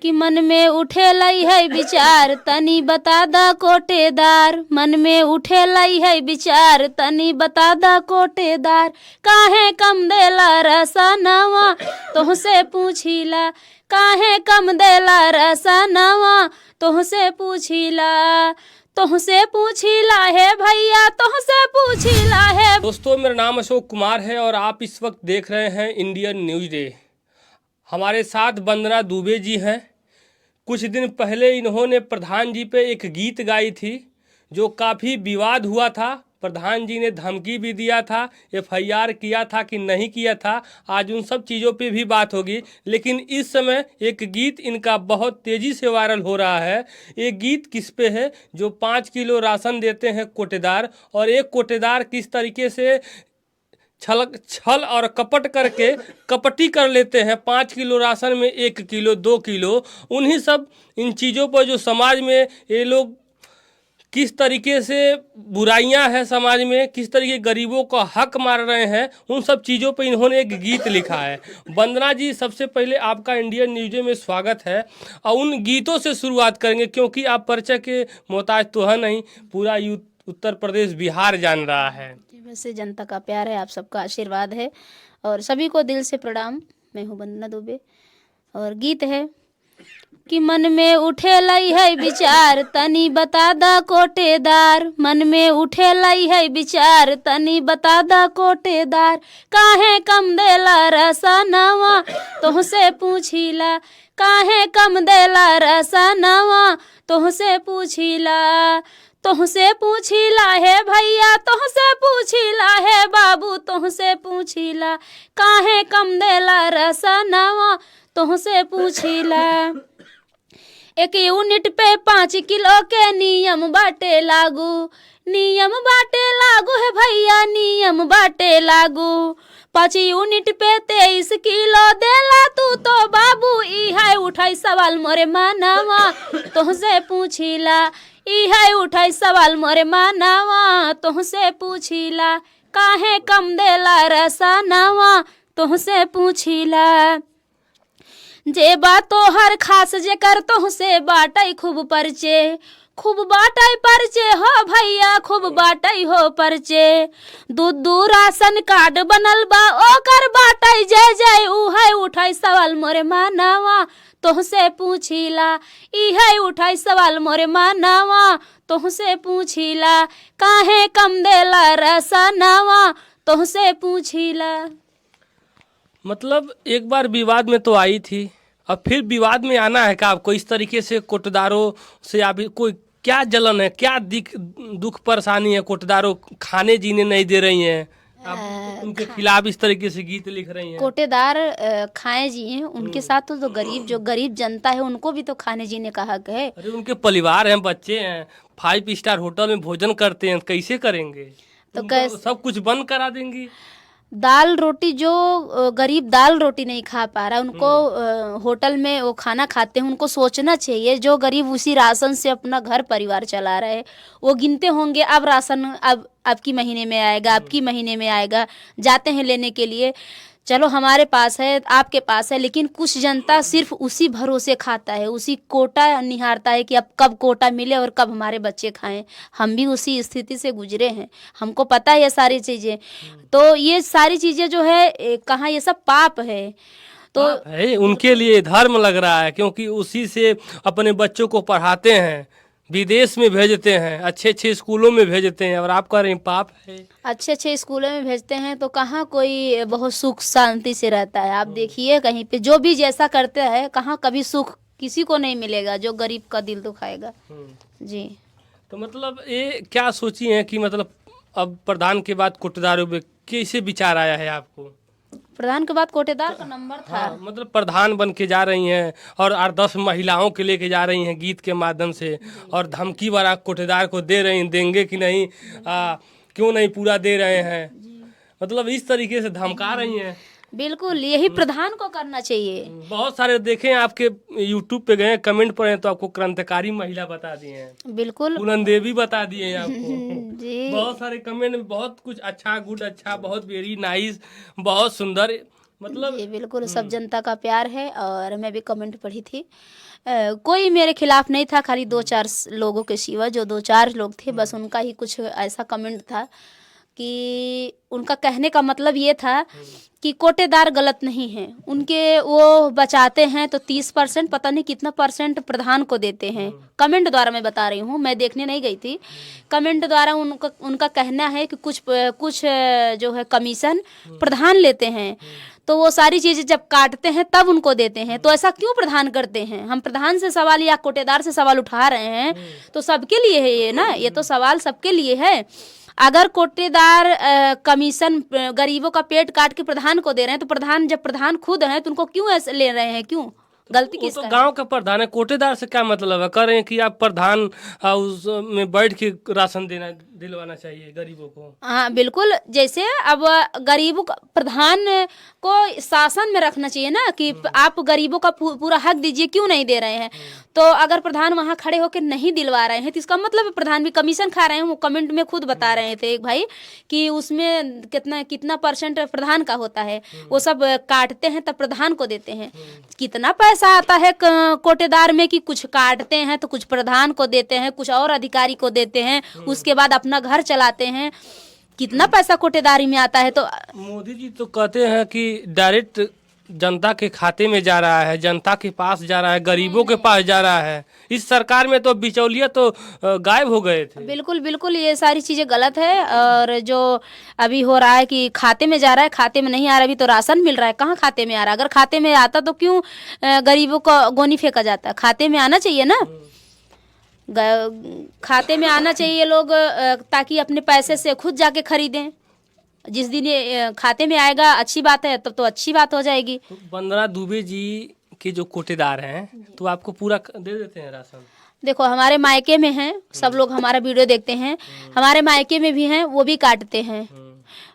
कि मन में उठे लई है विचार तनी बता दा कोटेदार। मन में उठे लई है विचार तनी बता दा कोटेदार। काहे कम देला रसनवा तोहसे पूछिला। काहे कम देला रसनवा तोहसे पूछिला। तोहसे पूछिला है भैया तोहसे पूछिला है। दोस्तों, मेरा नाम अशोक कुमार है और आप इस वक्त देख रहे हैं इंडियन न्यूज डे। हमारे साथ वंदना दुबे जी हैं। कुछ दिन पहले इन्होंने प्रधान जी पे एक गीत गाई थी जो काफ़ी विवाद हुआ था। प्रधान जी ने धमकी भी दिया था, एफआईआर किया था कि नहीं किया था। आज उन सब चीज़ों पे भी बात होगी, लेकिन इस समय एक गीत इनका बहुत तेज़ी से वायरल हो रहा है। ये गीत किस पे है? जो 5 किलो राशन देते हैं कोटेदार, और एक कोटेदार किस तरीके से छल और कपट करके कपटी कर लेते हैं। 5 किलो राशन में 1 किलो 2 किलो, उन्हीं सब इन चीज़ों पर जो समाज में ये लोग किस तरीके से बुराइयां हैं समाज में, किस तरीके गरीबों का हक मार रहे हैं, उन सब चीज़ों पर इन्होंने एक गीत लिखा है। वंदना जी, सबसे पहले आपका इंडियन न्यूज में स्वागत है। और उन गीतों से शुरुआत करेंगे क्योंकि आप परिचय के मोहताज तो है नहीं, पूरा उत्तर प्रदेश बिहार जान रहा है। वैसे जनता का प्यार है, आप सबका आशीर्वाद है और सभी को दिल से प्रणाम। मैं हूँ वंदना दुबे और गीत है कि मन में उठे लई है विचार तनी बता दा कोटेदार। मन में उठे लई है विचार तनी बता दा कोटेदार। काहे कम देला रसनवा तोहसे पूछिला। काहे कम देला रसनवा तोहसे पूछिला। तोहसे पूछिला है भैया तोहसे पूछिला है बाबू तोहसे पूछिला। काहे कम देला रसनवा तोहसे पूछिला। 1 यूनिट पे 5 किलो के नियम बाटे लागू। नियम बाटे लागू है भैया, नियम बाटे लागू। 5 यूनिट पे 23 किलो देला तू तो बाबू। ई है उठाई सवाल मोरे मानवा तोहसे पूछिला। ई है उठाई सवाल मोरे मानवा तोहसे पूछिला। काहे कम देला रसनवा तोहसे पूछिला। जे बात तोहर खास जे कर तोहसे बाटई खूब परचे। खूब बाटई परचे हो भैया, खूब बाटई हो परचे। दू राशन कार्ड बनल बा ओकर बाटई जय जय। ऊ है उठाई सवाल मोरे मानवा तोहसे पूछिला। ई है उठाई सवाल मोरे मानवा तोहसे पूछिला। काहे कम देला रसनवा तोहसे पूछिला। मतलब एक बार विवाद में तो आई थी, अब फिर विवाद में आना है का आपको? इस तरीके से कोटेदारों से आप कोई क्या जलन है, क्या दुख परेशानी है? कोटेदारों खाने जीने नहीं दे रही हैं, आप उनके खिलाफ इस तरीके से गीत लिख रही हैं। कोटेदार खाए जिए, उनके साथ तो गरीब जो गरीब जनता है उनको भी तो खाने जीने का हक है। अरे उनके परिवार हैं, बच्चे हैं, 5 स्टार होटल में भोजन करते हैं, कैसे करेंगे? तो सब कुछ बंद करा देंगी। दाल रोटी जो गरीब दाल रोटी नहीं खा पा रहा उनको होटल में वो खाना खाते हैं, उनको सोचना चाहिए। जो गरीब उसी राशन से अपना घर परिवार चला रहे, वो गिनते होंगे अब राशन अब आपकी महीने में आएगा, आपकी महीने में आएगा। जाते हैं लेने के लिए, चलो हमारे पास है आपके पास है, लेकिन कुछ जनता सिर्फ उसी भरोसे खाता है, उसी कोटा निहारता है कि अब कब कोटा मिले और कब हमारे बच्चे खाएं। हम भी उसी स्थिति से गुजरे हैं, हमको पता है ये सारी चीज़ें। तो ये सारी चीज़ें जो है कहाँ, ये सब पाप है। तो है उनके लिए धर्म लग रहा है, क्योंकि उसी से अपने बच्चों को पढ़ाते हैं, विदेश में भेजते हैं, अच्छे अच्छे स्कूलों में भेजते हैं, और आप कह रहे हैं पाप है। अच्छे अच्छे स्कूलों में भेजते हैं तो कहाँ कोई बहुत सुख शांति से रहता है। आप देखिए कहीं पे जो भी जैसा करते हैं, कहाँ कभी सुख किसी को नहीं मिलेगा जो गरीब का दिल दुखाएगा। जी, तो मतलब ये क्या सोची हैं कि मतलब अब प्रधान के बाद कोटेदारों पे कैसे विचार आया है आपको? प्रधान के बाद कोटेदार का नंबर था। हाँ, मतलब प्रधान बन के जा रही हैं और 8-10 महिलाओं के लेके जा रही हैं गीत के माध्यम से, और धमकी वाला कोटेदार को दे रही हैं, देंगे कि नहीं, क्यों नहीं पूरा दे रहे हैं, मतलब इस तरीके से धमका रही हैं। बिल्कुल, यही प्रधान को करना चाहिए। बहुत सारे देखे हैं आपके यूट्यूब पे गए कमेंट पढ़े तो आपको क्रांतिकारी महिला बता दिए हैं, बिल्कुल पूनम देवी बता दिए हैं आपको। जी, बहुत सारे कमेंट में बहुत कुछ अच्छा, गुड, अच्छा, बहुत वेरी नाइस, बहुत सुंदर, मतलब जी बिल्कुल, सब जनता का प्यार है। और मैं भी कमेंट पढ़ी थी, कोई मेरे खिलाफ नहीं था, खाली दो चार लोगों के सिवा, जो दो चार लोग थे बस उनका ही कुछ ऐसा कमेंट था कि उनका कहने का मतलब ये था कि कोटेदार गलत नहीं है, उनके वो बचाते हैं तो 30% पता नहीं कितना परसेंट प्रधान को देते हैं। कमेंट द्वारा मैं बता रही हूँ, मैं देखने नहीं गई थी। कमेंट द्वारा उनका कहना है कि कुछ जो है कमीशन प्रधान लेते हैं, तो वो सारी चीजें जब काटते हैं तब उनको देते हैं। तो ऐसा क्यों प्रधान करते हैं? हम प्रधान से सवाल या कोटेदार से सवाल उठा रहे हैं, तो सबके लिए है ये ना, ये तो सवाल सबके लिए है। अगर कोटेदार कमीशन गरीबों का पेट काट के प्रधान को दे रहे हैं, तो प्रधान जब प्रधान खुद हैं तो उनको क्यों ऐसे ले रहे हैं? क्यों? गलती वो किसका तो है? गांव का प्रधान है, कोटेदार से क्या मतलब है? कह रहे हैं कि आप प्रधान हाउस में बैठ के राशन दिलवाना चाहिए गरीबों को। हाँ बिल्कुल, जैसे अब गरीबों का प्रधान को शासन में रखना चाहिए ना, कि आप गरीबों का पूरा हक दीजिए, क्यों नहीं दे रहे हैं? तो अगर प्रधान वहाँ खड़े होकर नहीं दिलवा रहे हैं तो इसका मतलब प्रधान भी कमीशन खा रहे हैं। वो कमेंट में खुद बता रहे थे एक भाई कि उसमें कितना परसेंट प्रधान का होता है, वो सब काटते हैं तब प्रधान को देते हैं। कितना पैसा आता है कोटेदार में कि कुछ काटते हैं तो कुछ प्रधान को देते हैं, कुछ और अधिकारी को देते हैं, उसके बाद अपना घर चलाते हैं। कितना पैसा कोटेदारी में आता है। तो मोदी जी तो कहते हैं कि डायरेक्ट जनता के खाते में जा रहा है, जनता के पास जा रहा है, गरीबों के पास जा रहा है। इस सरकार में तो बिचौलिया तो गायब हो गए थे। बिल्कुल बिल्कुल, ये सारी चीजें गलत है। और जो अभी हो रहा है कि खाते में जा रहा है, खाते में नहीं आ रहा। अभी तो राशन मिल रहा है, कहाँ खाते में आ रहा है? अगर खाते में आता तो क्यों गरीबों को गोनी फेंका जाता? खाते में आना चाहिए ना, खाते में आना चाहिए लोग, ताकि अपने पैसे से खुद जाके खरीदें। जिस दिन ये खाते में आएगा अच्छी बात है, तब तो अच्छी बात हो जाएगी। तो वंदना दुबे जी के जो कोटेदार हैं तो आपको पूरा दे देते हैं राशन? देखो, हमारे मायके में हैं, सब लोग हमारा वीडियो देखते हैं, हमारे मायके में भी हैं, वो भी काटते हैं,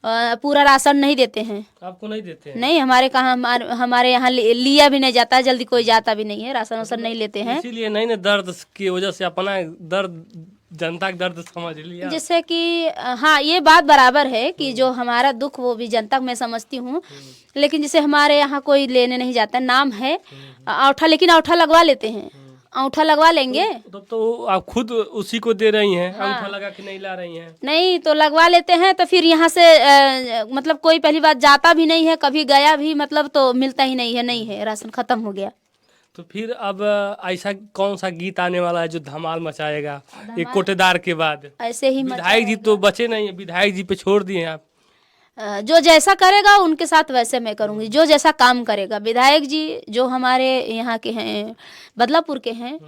पूरा राशन नहीं देते हैं। आपको नहीं देते हैं? नहीं, हमारे कहाँ, हमारे यहाँ लिया भी नहीं जाता है, जल्दी कोई जाता भी नहीं है, राशन वासन नहीं लेते हैं। इसीलिए नहीं ना, दर्द की वजह से अपना दर्द, जनता का दर्द समझ लिया। जिससे कि हाँ, ये बात बराबर है कि जो हमारा दुख वो भी जनता मैं समझती हूँ, लेकिन जैसे हमारे यहाँ कोई लेने नहीं जाता, नाम है औठा, लेकिन औठा लगवा लेते हैं, औठा लगवा लेंगे तो आप खुद उसी को दे रही हैं, अंगूठा लगा के नहीं ला रही हैं? नहीं तो लगवा लेते हैं, तो फिर यहाँ से मतलब कोई पहली बात जाता भी नहीं है, कभी गया भी मतलब तो मिलता ही नहीं है, नहीं है, राशन खत्म हो गया। तो फिर अब ऐसा कौन सा गीत आने वाला है जो धमाल मचाएगा एक कोटेदार के बाद? ऐसे ही विधायक जी तो बचे नहीं है, विधायक जी पे छोड़ दिए हैं आप। जो जैसा करेगा उनके साथ वैसे मैं करूँगी, जो जैसा काम करेगा। विधायक जी जो हमारे यहाँ के हैं, बदलापुर के हैं,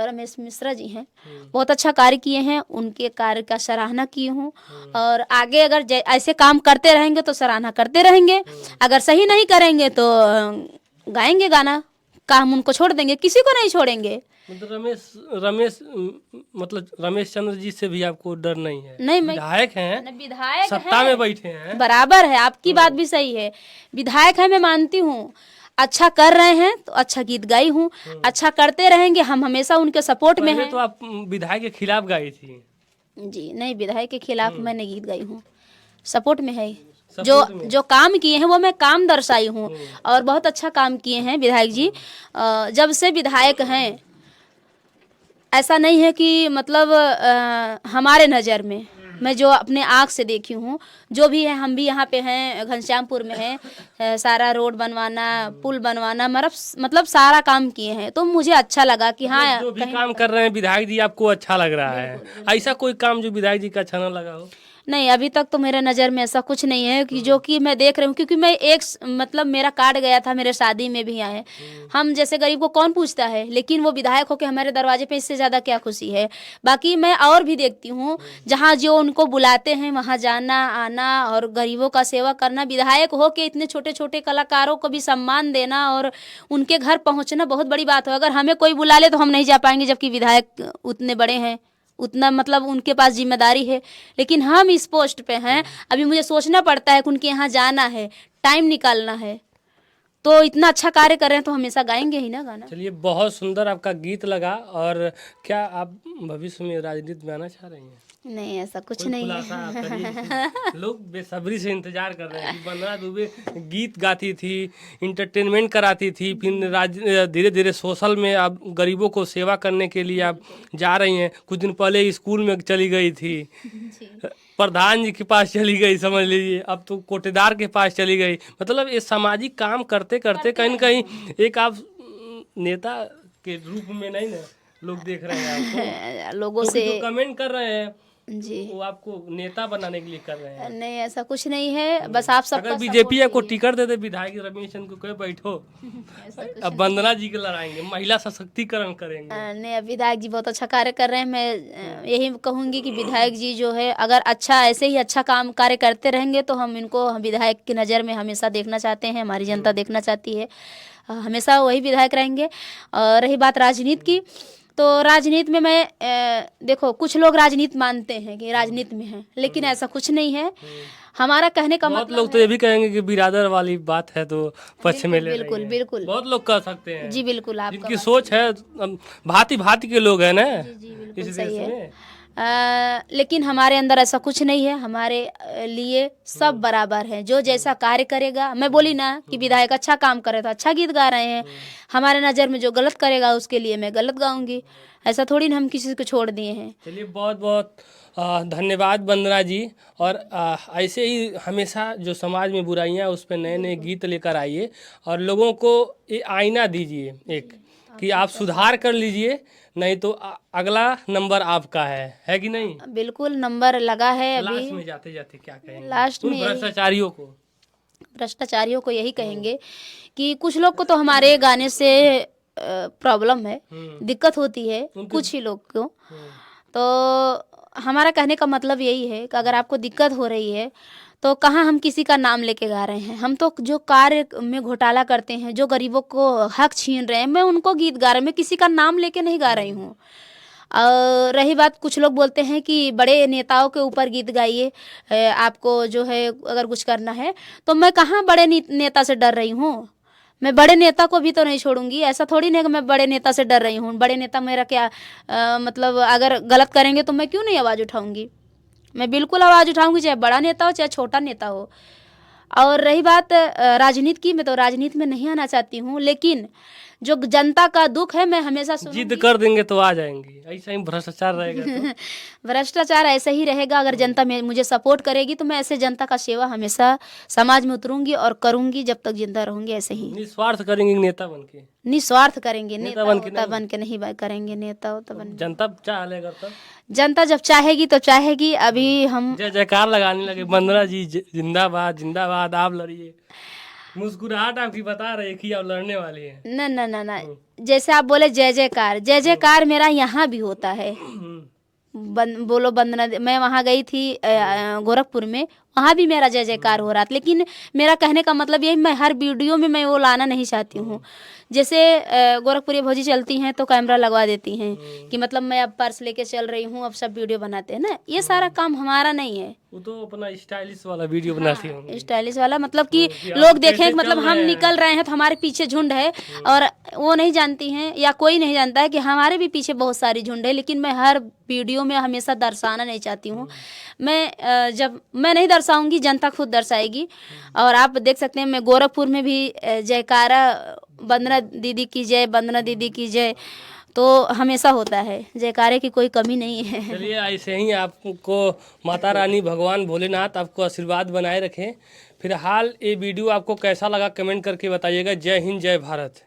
रमेश मिश्रा जी हैं, बहुत अच्छा कार्य किए हैं, उनके कार्य का सराहना की हूँ। और आगे अगर ऐसे काम करते रहेंगे तो सराहना करते रहेंगे, अगर सही नहीं करेंगे तो गाएंगे गाना, काम उनको छोड़ देंगे, किसी को नहीं छोड़ेंगे। मतलब रमेश चंद्र जी से भी आपको डर नहीं है? नहीं, विधायक हैं, विधायक सत्ता में बैठे हैं, बराबर है, आपकी बात भी सही है, विधायक है, मैं मानती हूँ। अच्छा कर रहे हैं तो अच्छा गीत गाई हूँ, अच्छा करते रहेंगे, हम हमेशा उनके सपोर्ट में हैं। तो आप विधायक के खिलाफ गाई थी? जी नहीं, विधायक के खिलाफ मैंने गीत गाई हूँ, सपोर्ट में है। जो काम किए हैं वो मैं काम दर्शाई हूँ, और बहुत अच्छा काम किए हैं विधायक जी। जब से विधायक हैं, ऐसा नहीं है कि मतलब हमारे नज़र में, मैं जो अपने आँख से देखी हूँ, जो भी है, हम भी यहाँ पे हैं, घनश्यामपुर में हैं, सारा रोड बनवाना, पुल बनवाना, मतलब सारा काम किए हैं। तो मुझे अच्छा लगा कि हाँ, जो भी काम कर रहे हैं विधायक जी आपको अच्छा लग रहा है। ऐसा कोई काम जो विधायक जी का अच्छा न लगा हो? नहीं, अभी तक तो मेरे नज़र में ऐसा कुछ नहीं है कि जो कि मैं देख रही हूँ, क्योंकि मैं मतलब मेरा कार्ड गया था, मेरे शादी में भी आए। हम जैसे गरीब को कौन पूछता है, लेकिन वो विधायक होके हमारे दरवाजे पे, इससे ज़्यादा क्या खुशी है। बाकी मैं और भी देखती हूँ, जहाँ जो उनको बुलाते हैं वहाँ जाना आना और गरीबों का सेवा करना। विधायक होके इतने छोटे छोटे कलाकारों को भी सम्मान देना और उनके घर पहुँचना बहुत बड़ी बात हो। अगर हमें कोई बुला ले तो हम नहीं जा पाएंगे, जबकि विधायक उतने बड़े हैं, उतना मतलब उनके पास जिम्मेदारी है, लेकिन हम इस पोस्ट पे हैं। अभी मुझे सोचना पड़ता है कि उनके यहाँ जाना है, टाइम निकालना है, तो इतना अच्छा कार्य कर रहे हैं तो हमेशा गाएंगे ही ना गाना। चलिए, बहुत सुंदर आपका गीत लगा। और क्या आप भविष्य में राजनीति में आना चाह रही हैं? नहीं, ऐसा कुछ कोई नहीं खुलासा है। आप करिए। लोग बेसब्री से इंतजार कर रहे हैं कि वंदना दुबे गीत गाती थी, इंटरटेनमेंट कराती थी, फिर धीरे धीरे सोशल में आप गरीबों को सेवा करने के लिए आप जा रही हैं। कुछ दिन पहले स्कूल में चली गई थी, जी। प्रधान जी के पास चली गई, समझ लीजिए, अब तो कोटेदार के पास चली गई। मतलब ये सामाजिक काम करते करते कहीं न कहीं एक आप नेता के रूप में नहीं ना लोग देख रहे हैं आपको। लोगों क्योंकि से जो कमेंट कर रहे हैं जी वो आपको नेता बनाने के लिए कर रहे हैं। नहीं, ऐसा कुछ नहीं है, बस आप सबका अगर सपोर्ट बीजेपी को चाहिए। टिकट दे दे विधायक रमेश चंद्र को कहे बैठो, ऐसा कुछ अब वंदना जी के लड़ाएंगे, महिला सशक्तिकरण करेंगे। नहीं, विधायक जी बहुत अच्छा कार्य कर रहे हैं। मैं यही कहूंगी कि विधायक जी जो है अगर अच्छा ऐसे ही अच्छा काम कार्य करते रहेंगे तो हम इनको विधायक की नज़र में हमेशा देखना चाहते हैं, हमारी जनता देखना चाहती है, हमेशा वही विधायक रहेंगे। और रही बात राजनीति की, तो राजनीति में मैं देखो, कुछ लोग राजनीति मानते हैं कि राजनीति में है, लेकिन ऐसा कुछ नहीं है। हमारा कहने का बहुत मतलब लोग तो ये भी कहेंगे कि बिरादर वाली बात है तो पक्ष में ले रही बिल्कुल हैं। बिल्कुल बहुत लोग कह सकते हैं जी, बिल्कुल आपका जिनकी बात सोच है, भांति भांति के लोग हैं ना जी जी बिल्कुल इस सही देश है। में। लेकिन हमारे अंदर ऐसा कुछ नहीं है, हमारे लिए सब बराबर है। जो जैसा कार्य करेगा, मैं बोली ना कि विधायक अच्छा काम करे तो अच्छा गीत गा रहे हैं, हमारे नज़र में जो गलत करेगा उसके लिए मैं गलत गाऊंगी। ऐसा थोड़ी ना हम किसी को छोड़ दिए हैं। चलिए, बहुत बहुत धन्यवाद वंदना जी। और ऐसे ही हमेशा जो समाज में बुराइयां हैं उस पर नए नए गीत लेकर आइए और लोगों को ये आईना दीजिए एक कि आप सुधार कर लीजिए, नहीं तो अगला नंबर आपका है कि नहीं? बिल्कुल नंबर लगा है लास्ट अभी। में जाते जाते क्या कहेंगे लास्ट उन में यही भ्रष्टाचारियों को? भ्रष्टाचारियों को यही कहेंगे कि कुछ लोग को तो हमारे गाने से प्रॉब्लम है, दिक्कत होती है कुछ ही लोग को। तो हमारा कहने का मतलब यही है कि अगर आपको दिक्कत हो रही है तो कहाँ हम किसी का नाम लेके गा रहे हैं। हम तो जो कार्य में घोटाला करते हैं, जो गरीबों को हक छीन रहे हैं, मैं उनको गीत गा रही हूँ, मैं किसी का नाम लेके नहीं गा रही हूँ। और रही बात, कुछ लोग बोलते हैं कि बड़े नेताओं के ऊपर गीत गाइए, आपको जो है अगर कुछ करना है, तो मैं कहाँ बड़े नेता से डर रही हूँ। मैं बड़े नेता को भी तो नहीं छोड़ूंगी। ऐसा थोड़ी नहीं कि मैं बड़े नेता से डर रही हूँ। बड़े नेता मेरा क्या मतलब अगर गलत करेंगे तो मैं क्यों नहीं आवाज़ उठाऊंगी। मैं बिल्कुल आवाज़ उठाऊंगी, चाहे बड़ा नेता हो चाहे छोटा नेता हो। और रही बात राजनीति की, मैं तो राजनीति में नहीं आना चाहती हूँ, लेकिन जो जनता का दुख है मैं हमेशा सुनूंगी। जिद कर देंगे तो आ जाएंगी, ऐसा ही भ्रष्टाचार रहेगा तो? भ्रष्टाचार ऐसा ही रहेगा। अगर जनता में मुझे सपोर्ट करेगी तो मैं ऐसे जनता का सेवा हमेशा समाज में उतरूंगी और करूंगी जब तक जिंदा रहूंगी। ऐसे ही निस्वार्थ करेंगे नेता बन के? निस्वार्थ करेंगे, नेता बन के बन के नहीं करेंगे, नेता होता बन। जनता चाह लेगा तब? जनता जब चाहेगी तो चाहेगी। अभी हम जय जयकार लगाने लगे, वंदना जी जिंदाबाद जिंदाबाद, आप लड़िए। मुस्कुराहट आपकी बता रही है कि आप लड़ने वाली हैं। न न न न जैसे आप बोले जय जयकार, जय जयकार मेरा यहाँ भी होता है। बोलो वंदना, मैं वहाँ गई थी गोरखपुर में, वहाँ भी मेरा जय जयकार हो रहा था। लेकिन मेरा कहने का मतलब यही, मैं हर वीडियो में मैं वो लाना नहीं चाहती हूँ। जैसे गोरखपुरी भौजी चलती हैं तो कैमरा लगवा देती हैं कि मतलब मैं अब पर्स लेके चल रही हूँ, अब सब वीडियो बनाते हैं ना। ये सारा काम हमारा नहीं है। वो तो अपना स्टाइलिश वाला वीडियो बनाती होंगी। स्टाइलिश वाला मतलब कि लोग देखें कि मतलब हम निकल रहे हैं तो हमारे पीछे झुंड है, और वो नहीं जानती हैं या कोई नहीं जानता है कि हमारे भी पीछे बहुत सारी झुंड है। लेकिन मैं हर वीडियो में हमेशा दर्शाना नहीं चाहती हूँ। मैं जब मैं नहीं दर्शाऊंगी, जनता खुद दर्शाएगी। और आप देख सकते हैं मैं गोरखपुर में भी जयकारा वंदना दीदी की जय, वंदना दीदी की जय, तो हमेशा होता है। जयकारे की कोई कमी नहीं है। चलिए, ऐसे ही आपको माता रानी भगवान भोलेनाथ आपको आशीर्वाद बनाए रखें। फिलहाल ये वीडियो आपको कैसा लगा कमेंट करके बताइएगा। जय हिंद, जय भारत।